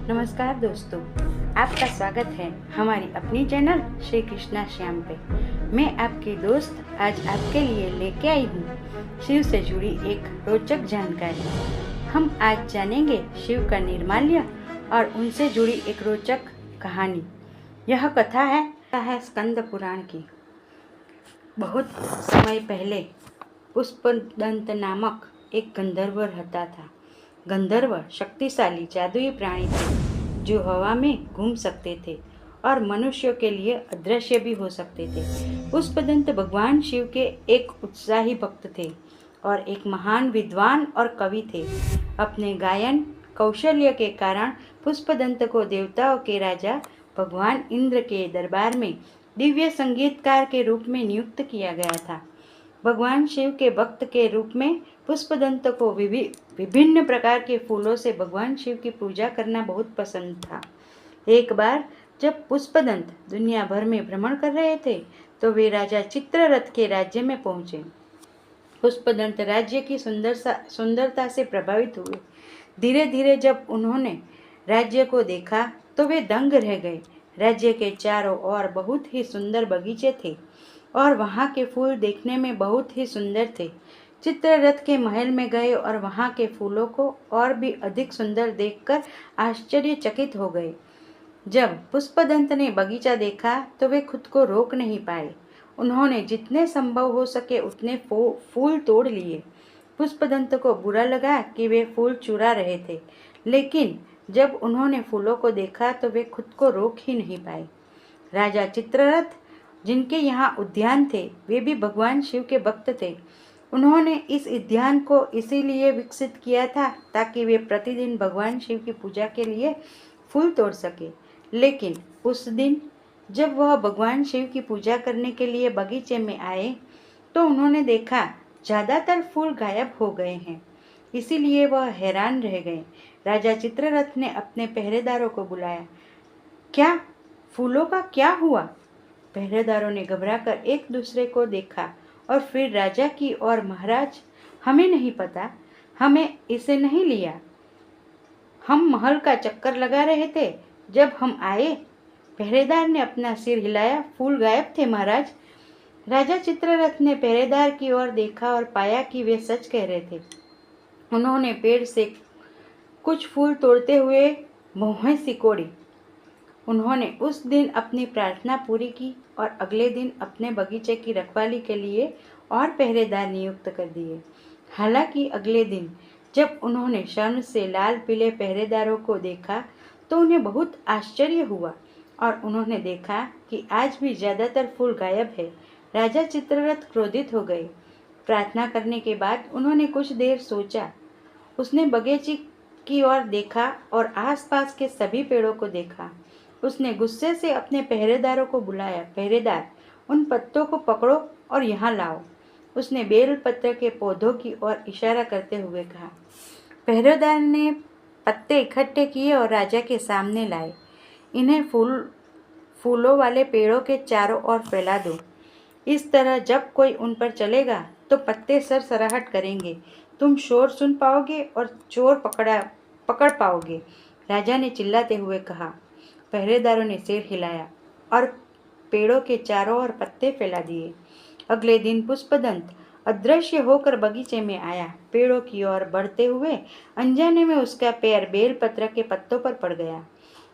नमस्कार दोस्तों, आपका स्वागत है हमारी अपनी चैनल श्री कृष्णा श्याम पे। मैं आपकी दोस्त आज आपके लिए लेके आई हूँ शिव से जुड़ी एक रोचक जानकारी। हम आज जानेंगे शिव का निर्माल्य और उनसे जुड़ी एक रोचक कहानी। यह कथा है स्कंद पुराण की। बहुत समय पहले पुष्पदंत नामक एक गंधर्व रहता था। गंधर्व शक्तिशाली जादुई प्राणी थे जो हवा में घूम सकते थे और मनुष्यों के लिए अदृश्य भी हो सकते थे। पुष्पदंत भगवान शिव के एक उत्साही भक्त थे और एक महान विद्वान और कवि थे। अपने गायन कौशल्य के कारण पुष्पदंत को देवताओं के राजा भगवान इंद्र के दरबार में दिव्य संगीतकार के रूप में नियुक्त किया गया था। भगवान शिव के भक्त के रूप में पुष्पदंत को विभिन्न प्रकार के फूलों से भगवान शिव की पूजा करना बहुत पसंद था। एक बार जब पुष्पदंत दुनिया भर में भ्रमण कर रहे थे तो वे राजा चित्ररथ के राज्य में पहुंचे। पुष्पदंत राज्य की सुंदरता से प्रभावित हुए। धीरे धीरे जब उन्होंने राज्य को देखा तो वे दंग रह गए। राज्य के चारों ओर बहुत ही सुंदर बगीचे थे और वहाँ के फूल देखने में बहुत ही सुंदर थे। चित्ररथ के महल में गए और वहाँ के फूलों को और भी अधिक सुंदर देखकर आश्चर्यचकित हो गए। जब पुष्पदंत ने बगीचा देखा तो वे खुद को रोक नहीं पाए। उन्होंने जितने संभव हो सके उतने फूल तोड़ लिए। पुष्पदंत को बुरा लगा कि वे फूल चुरा रहे थे, लेकिन जब उन्होंने फूलों को देखा तो वे खुद को रोक ही नहीं पाए। राजा चित्ररथ जिनके यहाँ उद्यान थे वे भी भगवान शिव के भक्त थे। उन्होंने इस उद्यान को इसीलिए विकसित किया था ताकि वे प्रतिदिन भगवान शिव की पूजा के लिए फूल तोड़ सके। लेकिन उस दिन जब वह भगवान शिव की पूजा करने के लिए बगीचे में आए तो उन्होंने देखा ज़्यादातर फूल गायब हो गए हैं। इसीलिए वह हैरान रह गए। राजा चित्ररथ ने अपने पहरेदारों को बुलाया। क्या फूलों का क्या हुआ? पहरेदारों ने घबराकर एक दूसरे को देखा और फिर राजा की ओर, महाराज, हमें नहीं पता, हमें इसे नहीं लिया। हम महल का चक्कर लगा रहे थे जब हम आए। पहरेदार ने अपना सिर हिलाया। फूल गायब थे महाराज। राजा चित्ररथ ने पहरेदार की ओर देखा और पाया कि वे सच कह रहे थे। उन्होंने पेड़ से कुछ फूल तोड़ते हुए भौहें सिकोड़ी। उन्होंने उस दिन अपनी प्रार्थना पूरी की और अगले दिन अपने बगीचे की रखवाली के लिए और पहरेदार नियुक्त कर दिए। हालांकि अगले दिन जब उन्होंने शर्म से लाल पीले पहरेदारों को देखा तो उन्हें बहुत आश्चर्य हुआ और उन्होंने देखा कि आज भी ज़्यादातर फूल गायब है। राजा चित्ररथ क्रोधित हो गए। प्रार्थना करने के बाद उन्होंने कुछ देर सोचा। उसने बगीचे की ओर देखा और आसपास के सभी पेड़ों को देखा। उसने गुस्से से अपने पहरेदारों को बुलाया। पहरेदार, उन पत्तों को पकड़ो और यहाँ लाओ। उसने बेलपत्र के पौधों की ओर इशारा करते हुए कहा। पहरेदार ने पत्ते इकट्ठे किए और राजा के सामने लाए। इन्हें फूलों वाले पेड़ों के चारों ओर फैला दो। इस तरह जब कोई उन पर चलेगा तो पत्ते सरसराहट करेंगे। तुम शोर सुन पाओगे और चोर पकड़ पाओगे। राजा ने चिल्लाते हुए कहा। पहरेदारों ने सिर हिलाया और पेड़ों के चारों ओर पत्ते फैला दिए। अगले दिन पुष्पदंत अदृश्य होकर बगीचे में आया। पेड़ों की ओर बढ़ते हुए अनजाने में उसका पैर बेलपत्र के पत्तों पर पड़ गया।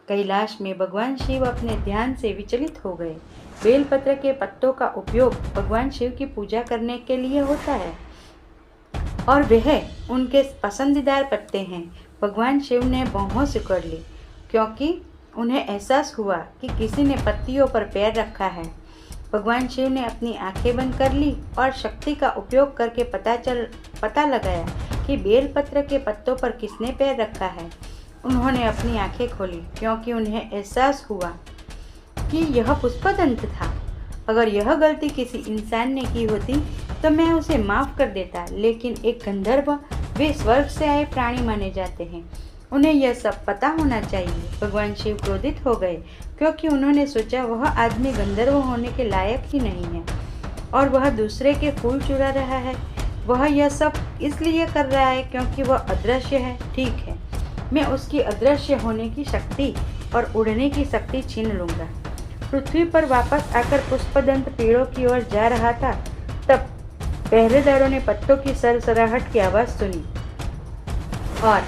कैलाश में भगवान शिव अपने ध्यान से विचलित हो गए। बेलपत्र के पत्तों का उपयोग भगवान शिव की पूजा करने के लिए होता है और वह उनके पसंदीदा पत्ते हैं। भगवान शिव ने भौहों सिकोड़ ली क्योंकि उन्हें एहसास हुआ कि किसी ने पत्तियों पर पैर रखा है। भगवान शिव ने अपनी आंखें बंद कर ली और शक्ति का उपयोग करके पता लगाया कि बेलपत्र के पत्तों पर किसने पैर रखा है। उन्होंने अपनी आंखें खोली क्योंकि उन्हें एहसास हुआ कि यह पुष्पदंत था। अगर यह गलती किसी इंसान ने की होती तो मैं उसे माफ़ कर देता, लेकिन एक गंधर्व, वे स्वर्ग से आए प्राणी माने जाते हैं, उन्हें यह सब पता होना चाहिए। भगवान शिव क्रोधित हो गए क्योंकि उन्होंने सोचा वह आदमी गंधर्व होने के लायक ही नहीं है और वह दूसरे के फूल चुरा रहा है। वह यह सब इसलिए कर रहा है क्योंकि वह अदृश्य है। ठीक है, मैं उसकी अदृश्य होने की शक्ति और उड़ने की शक्ति छीन लूंगा। पृथ्वी पर वापस आकर पुष्पदंत पेड़ों की ओर जा रहा था, तब पहरेदारों ने पत्तों की सरसराहट की आवाज़ सुनी और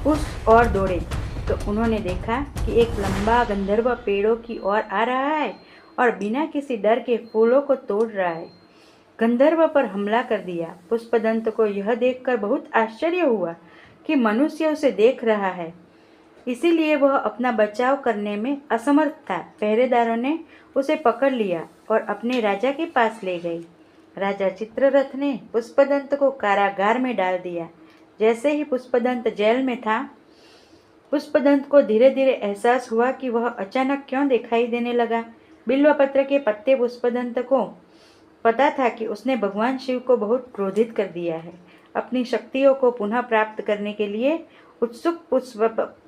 उस ओर दौड़े तो उन्होंने देखा कि एक लंबा गंधर्व पेड़ों की ओर आ रहा है और बिना किसी डर के फूलों को तोड़ रहा है। गंधर्व पर हमला कर दिया। पुष्पदंत को यह देखकर बहुत आश्चर्य हुआ कि मनुष्य उसे देख रहा है, इसीलिए वह अपना बचाव करने में असमर्थ था। पहरेदारों ने उसे पकड़ लिया और अपने राजा के पास ले गए। राजा चित्ररथ ने पुष्पदंत को कारागार में डाल दिया। जैसे ही पुष्पदंत जेल में था, पुष्पदंत को धीरे धीरे एहसास हुआ कि वह अचानक क्यों दिखाई देने लगा। बिल्वपत्र के पत्ते पुष्पदंत को पता था कि उसने भगवान शिव को बहुत क्रोधित कर दिया है। अपनी शक्तियों को पुनः प्राप्त करने के लिए उत्सुक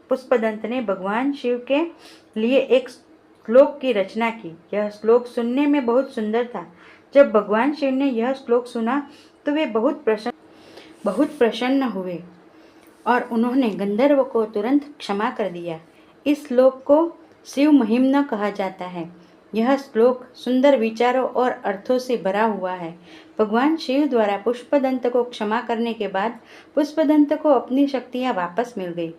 पुष्पदंत ने भगवान शिव के लिए एक श्लोक की रचना की। यह श्लोक सुनने में बहुत सुंदर था। जब भगवान शिव ने यह श्लोक सुना तो वे बहुत प्रसन्न हुए और उन्होंने गंधर्व को तुरंत क्षमा कर दिया। इस श्लोक को शिव महिम्न कहा जाता है। यह श्लोक सुंदर विचारों और अर्थों से भरा हुआ है। भगवान शिव द्वारा पुष्पदंत को क्षमा करने के बाद पुष्पदंत को अपनी शक्तियाँ वापस मिल गई।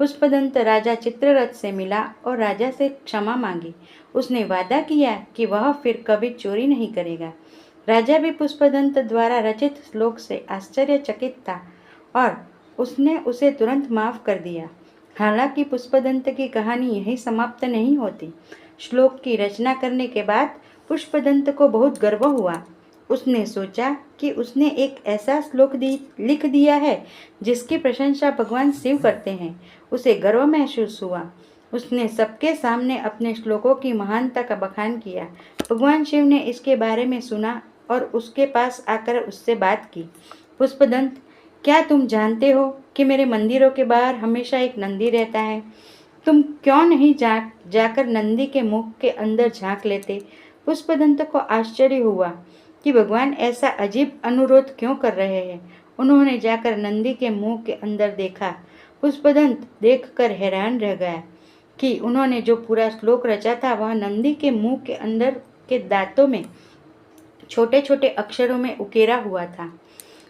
पुष्पदंत राजा चित्ररथ से मिला और राजा से क्षमा मांगी। उसने वादा किया कि वह फिर कभी चोरी नहीं करेगा। राजा भी पुष्पदंत द्वारा रचित श्लोक से आश्चर्यचकित था और उसने उसे तुरंत माफ कर दिया। हालांकि पुष्पदंत की कहानी यहीं समाप्त नहीं होती। श्लोक की रचना करने के बाद पुष्पदंत को बहुत गर्व हुआ। उसने सोचा कि उसने एक ऐसा श्लोक लिख दिया है जिसकी प्रशंसा भगवान शिव करते हैं। उसे गर्व महसूस हुआ। उसने सबके सामने अपने श्लोकों की महानता का बखान किया। भगवान शिव ने इसके बारे में सुना और उसके पास आकर उससे बात की। पुष्पदंत, क्या तुम जानते हो कि मेरे मंदिरों के बाहर हमेशा एक नंदी रहता है? तुम क्यों नहीं जाकर नंदी के मुख के अंदर झांक लेते? पुष्पदंत को आश्चर्य हुआ कि भगवान ऐसा अजीब अनुरोध क्यों कर रहे हैं। उन्होंने जाकर नंदी के मुंह के अंदर देखा। पुष्पदंत देखकर हैरान रह गया कि उन्होंने जो पूरा श्लोक रचा था वह नंदी के मुंह के अंदर के दांतों में छोटे छोटे अक्षरों में उकेरा हुआ था।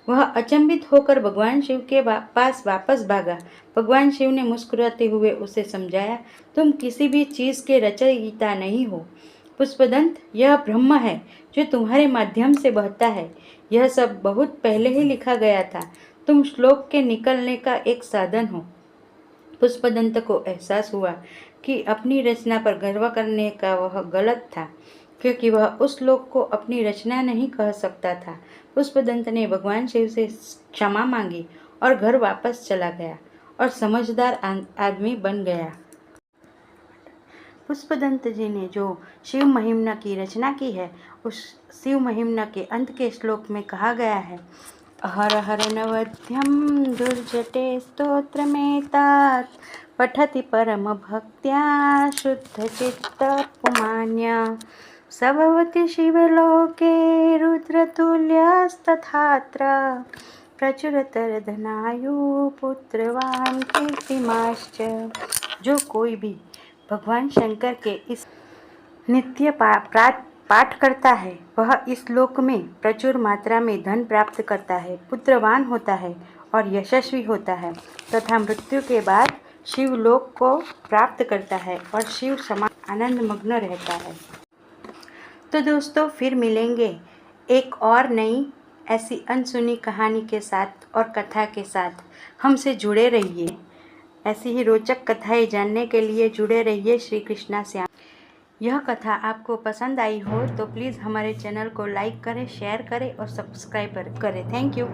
वह अचंभित होकर भगवान शिव के पास वापस भागा। भगवान शिव ने मुस्कुराते हुए उसे समझाया, तुम किसी भी चीज़ के रचयिता नहीं हो पुष्पदंत, यह ब्रह्म है जो तुम्हारे माध्यम से बहता है। यह सब बहुत पहले ही लिखा गया था। तुम श्लोक के निकलने का एक साधन हो। पुष्पदंत को एहसास हुआ कि अपनी रचना पर गर्व करने का वह गलत था, क्योंकि वह उस श्लोक को अपनी रचना नहीं कह सकता था। पुष्पदंत ने भगवान शिव से क्षमा मांगी और घर वापस चला गया और समझदार आदमी बन गया। पुष्पदंत जी ने जो शिव महिम्न की रचना की है, उस शिव महिम्न के अंत के श्लोक में कहा गया है, हर हर नवध्यम दुर्जटे स्तोत्रमेतात् पठति परम भक्त्या शुद्ध चित्त पुमान्य सभवति शिवलोके रुद्रतुल्यस्तथात्र प्रचुरतरधनायु पुत्रवान कीर्तिमाश्च। जो कोई भी भगवान शंकर के इस नित्य पाठ करता है वह इस लोक में प्रचुर मात्रा में धन प्राप्त करता है, पुत्रवान होता है और यशस्वी होता है तथा मृत्यु के बाद शिवलोक को प्राप्त करता है और शिव समान आनंद मग्न रहता है। तो दोस्तों, फिर मिलेंगे एक और नई ऐसी अनसुनी कहानी के साथ और कथा के साथ। हमसे जुड़े रहिए। ऐसी ही रोचक कथाएं जानने के लिए जुड़े रहिए श्री कृष्णा श्याम। यह कथा आपको पसंद आई हो तो प्लीज़ हमारे चैनल को लाइक करें, शेयर करें और सब्सक्राइब करें। Thank you.